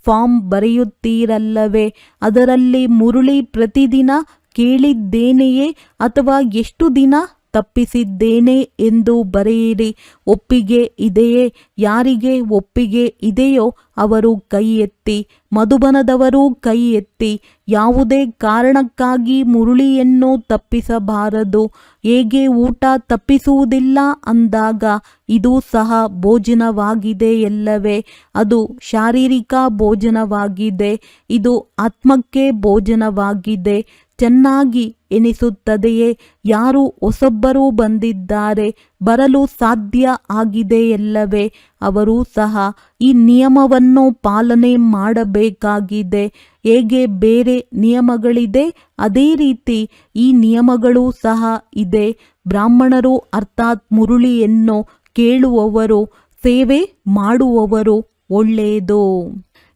ಫಾರ್ಮ್ ಬರೆಯುತ್ತೀರಲ್ಲವೇ, ಅದರಲ್ಲಿ ಮುರುಳಿ ಪ್ರತಿದಿನ ಕೇಳಿದ್ದೇನೆಯೇ ಅಥವಾ ಎಷ್ಟು ದಿನ ತಪ್ಪಿಸಿದ್ದೇನೆ ಎಂದು ಬರೆಯಿರಿ. ಒಪ್ಪಿಗೆ ಇದೆಯೇ? ಯಾರಿಗೆ ಒಪ್ಪಿಗೆ ಇದೆಯೋ ಅವರು ಕೈ ಎತ್ತಿ. ಮಧುಬನದವರು ಕೈ ಎತ್ತಿ. ಯಾವುದೇ ಕಾರಣಕ್ಕಾಗಿ ಮುರುಳಿಯನ್ನು ತಪ್ಪಿಸಬಾರದು. ಹೇಗೆ ಊಟ ತಪ್ಪಿಸುವುದಿಲ್ಲ ಅಂದಾಗ ಇದು ಸಹ ಭೋಜನವಾಗಿದೆ ಎಲ್ಲವೇ. ಅದು ಶಾರೀರಿಕ ಭೋಜನವಾಗಿದೆ, ಇದು ಆತ್ಮಕ್ಕೆ ಭೋಜನವಾಗಿದೆ. ಚೆನ್ನಾಗಿ ಎನಿಸುತ್ತದೆಯೇ? ಯಾರು ಹೊಸಬ್ಬರು ಬಂದಿದ್ದಾರೆ, ಬರಲು ಸಾಧ್ಯ ಆಗಿದೆಯಲ್ಲವೇ, ಅವರೂ ಸಹ ಈ ನಿಯಮವನ್ನು ಪಾಲನೆ ಮಾಡಬೇಕಾಗಿದೆ. ಹೇಗೆ ಬೇರೆ ನಿಯಮಗಳಿದೆ ಅದೇ ರೀತಿ ಈ ನಿಯಮಗಳು ಸಹ ಇದೆ. ಬ್ರಾಹ್ಮಣರು ಅರ್ಥಾತ್ ಮುರುಳಿಯನ್ನು ಕೇಳುವವರು, ಸೇವೆ ಮಾಡುವವರು ಒಳ್ಳೆಯದು.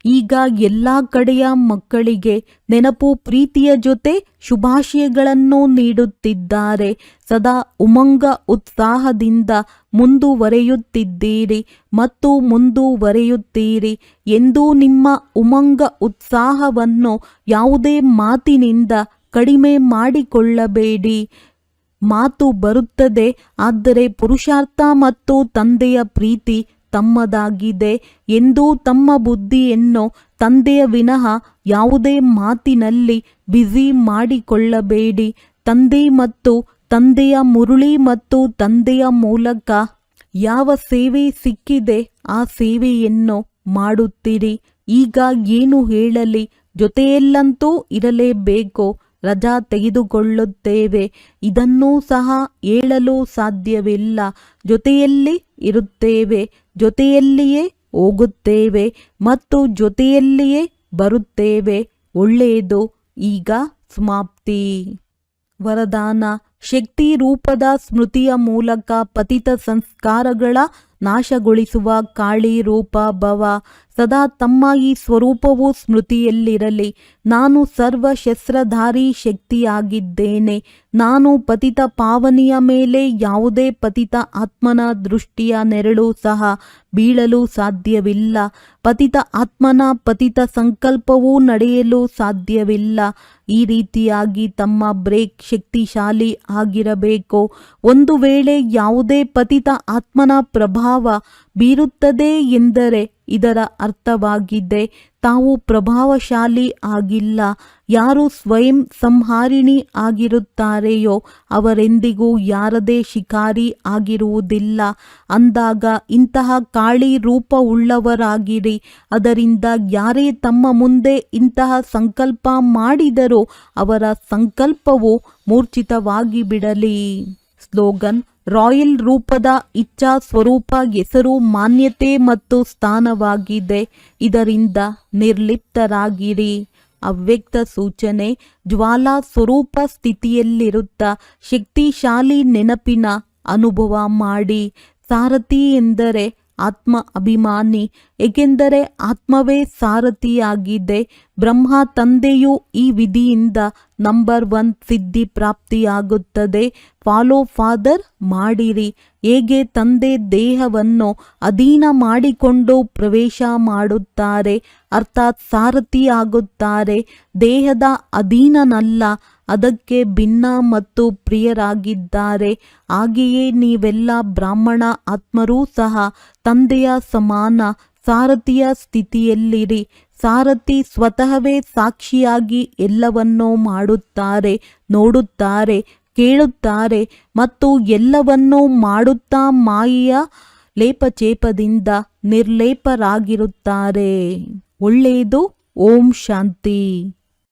ಈಗ ಎಲ್ಲ ಕಡೆಯ ಮಕ್ಕಳಿಗೆ ನೆನಪು ಪ್ರೀತಿಯ ಜೊತೆ ಶುಭಾಶಯಗಳನ್ನು ನೀಡುತ್ತಿದ್ದಾರೆ. ಸದಾ ಉಮಂಗ ಉತ್ಸಾಹದಿಂದ ಮುಂದುವರೆಯುತ್ತಿದ್ದೀರಿ ಮತ್ತು ಮುಂದುವರೆಯುತ್ತೀರಿ ಎಂದು ನಿಮ್ಮ ಉಮಂಗ ಉತ್ಸಾಹವನ್ನು ಯಾವುದೇ ಮಾತಿನಿಂದ ಕಡಿಮೆ ಮಾಡಿಕೊಳ್ಳಬೇಡಿ. ಮಾತು ಬರುತ್ತದೆ, ಆದರೆ ಪುರುಷಾರ್ಥ ಮತ್ತು ತಂದೆಯ ಪ್ರೀತಿ ತಮ್ಮದಾಗಿದೆ ಎಂದು ತಮ್ಮ ಬುದ್ಧಿಯನ್ನು ತಂದೆಯ ವಿನಃ ಯಾವುದೇ ಮಾತಿನಲ್ಲಿ ಬ್ಯುಸಿ ಮಾಡಿಕೊಳ್ಳಬೇಡಿ. ತಂದೆ ಮತ್ತು ತಂದೆಯ ಮುರುಳಿ ಮತ್ತು ತಂದೆಯ ಮೂಲಕ ಯಾವ ಸೇವೆ ಸಿಕ್ಕಿದೆ ಆ ಸೇವೆಯನ್ನು ಮಾಡುತ್ತೀರಿ. ಈಗ ಏನು ಹೇಳಲಿ, ಜೊತೆಯಲ್ಲಂತೂ ಇರಲೇಬೇಕು. ರಜಾ ತೆಗೆದುಕೊಳ್ಳುತ್ತೇವೆ, ಇದನ್ನೂ ಸಹ ಹೇಳಲು ಸಾಧ್ಯವಿಲ್ಲ. ಜೊತೆಯಲ್ಲಿ ಇರುತ್ತೇವೆ, ಜೊತೆಯಲ್ಲಿಯೇ ಹೋಗುತ್ತೇವೆ ಮತ್ತು ಜೊತೆಯಲ್ಲಿಯೇ ಬರುತ್ತೇವೆ. ಒಳ್ಳೆಯದು. ಈಗ ಸಮಾಪ್ತಿ. ವರದಾನ: ಶಕ್ತಿ ರೂಪದ ಸ್ಮೃತಿಯ ಮೂಲಕ ಪತಿತ ಸಂಸ್ಕಾರಗಳ ನಾಶಗೊಳಿಸುವ ಕಾಳಿ ರೂಪ ಭವ. ಸದಾ ತಮ್ಮ ಈ ಸ್ವರೂಪವು ಸ್ಮೃತಿಯಲ್ಲಿರಲಿ. ನಾನು ಸರ್ವ ಶಸ್ತ್ರಧಾರಿ ಶಕ್ತಿಯಾಗಿದ್ದೇನೆ. ನಾನು ಪತಿತ ಪಾವನಿಯ ಮೇಲೆ ಯಾವುದೇ ಪತಿತ ಆತ್ಮನ ದೃಷ್ಟಿಯ ನೆರಳು ಸಹ ಬೀಳಲು ಸಾಧ್ಯವಿಲ್ಲ. ಪತಿತ ಆತ್ಮನ ಪತಿತ ಸಂಕಲ್ಪವೂ ನಡೆಯಲು ಸಾಧ್ಯವಿಲ್ಲ. ಈ ರೀತಿಯಾಗಿ ತಮ್ಮ ಬ್ರೇಕ್ ಶಕ್ತಿಶಾಲಿ ಆಗಿರಬೇಕು. ಒಂದು ವೇಳೆ ಯಾವುದೇ ಪತಿತ ಆತ್ಮನ ಪ್ರಭಾವ ಬೀರುತ್ತದೆ ಎಂದರೆ ಇದರ ಅರ್ಥವಾಗಿದೆ ತಾವು ಪ್ರಭಾವಶಾಲಿ ಆಗಿಲ್ಲ. ಯಾರು ಸ್ವಯಂ ಸಂಹಾರಿಣಿ ಆಗಿರುತ್ತಾರೆಯೋ ಅವರೆಂದಿಗೂ ಯಾರದೇ ಶಿಕಾರಿ ಆಗಿರುವುದಿಲ್ಲ. ಅಂದಾಗ ಇಂತಹ ಕಾಳಿ ರೂಪವುಳ್ಳವರಾಗಿರಿ. ಅದರಿಂದ ಯಾರೇ ತಮ್ಮ ಮುಂದೆ ಇಂತಹ ಸಂಕಲ್ಪ ಮಾಡಿದರೂ ಅವರ ಸಂಕಲ್ಪವು ಮೂರ್ಛಿತವಾಗಿ ಬಿಡಲಿ. ಸ್ಲೋಗನ್: ರಾಯಲ್ ರೂಪದ ಇಚ್ಛಾ ಸ್ವರೂಪ ಹೆಸರು ಮಾನ್ಯತೆ ಮತ್ತು ಸ್ಥಾನವಾಗಿದೆ. ಇದರಿಂದ ನಿರ್ಲಿಪ್ತರಾಗಿರಿ. ಅವ್ಯಕ್ತ ಸೂಚನೆ: ಜ್ವಾಲಾ ಸ್ವರೂಪ ಸ್ಥಿತಿಯಲ್ಲಿರುತ್ತಾ ಶಕ್ತಿಶಾಲಿ ನೆನಪಿನ ಅನುಭವ ಮಾಡಿ. ಸಾರಥಿ ಎಂದರೆ ಆತ್ಮ ಅಭಿಮಾನಿ, ಏಕೆಂದರೆ ಆತ್ಮವೇ ಸಾರಥಿಯಾಗಿದೆ. ಬ್ರಹ್ಮ ತಂದೆಯು ಈ ವಿಧಿಯಿಂದ ನಂಬರ್ 1 ಸಿದ್ಧಿ ಪ್ರಾಪ್ತಿಯಾಗುತ್ತದೆ. ಫಾಲೋ ಫಾದರ್ ಮಾಡಿರಿ. ಹೇಗೆ ತಂದೆ ದೇಹವನ್ನು ಅಧೀನ ಮಾಡಿಕೊಂಡು ಪ್ರವೇಶ ಮಾಡುತ್ತಾರೆ, ಅರ್ಥಾತ್ ಸಾರಥಿ ಆಗುತ್ತಾರೆ. ದೇಹದ ಅಧೀನನಲ್ಲ, ಅದಕ್ಕೆ ಭಿನ್ನ ಮತ್ತು ಪ್ರಿಯರಾಗಿದ್ದಾರೆ. ಹಾಗೆಯೇ ನೀವೆಲ್ಲ ಬ್ರಾಹ್ಮಣ ಆತ್ಮರೂ ಸಹ ತಂದೆಯ ಸಮಾನ ಸಾರಥಿಯ ಸ್ಥಿತಿಯಲ್ಲಿರಿ. ಸಾರಥಿ ಸ್ವತಃವೇ ಸಾಕ್ಷಿಯಾಗಿ ಎಲ್ಲವನ್ನೂ ಮಾಡುತ್ತಾರೆ, ನೋಡುತ್ತಾರೆ, ಕೇಳುತ್ತಾರೆ ಮತ್ತು ಎಲ್ಲವನ್ನೂ ಮಾಡುತ್ತಾ ಮಾಯೆಯ ಲೇಪಚೇಪದಿಂದ ನಿರ್ಲೇಪರಾಗಿರುತ್ತಾರೆ. ಒಳ್ಳೆಯದು. ಓಂ ಶಾಂತಿ.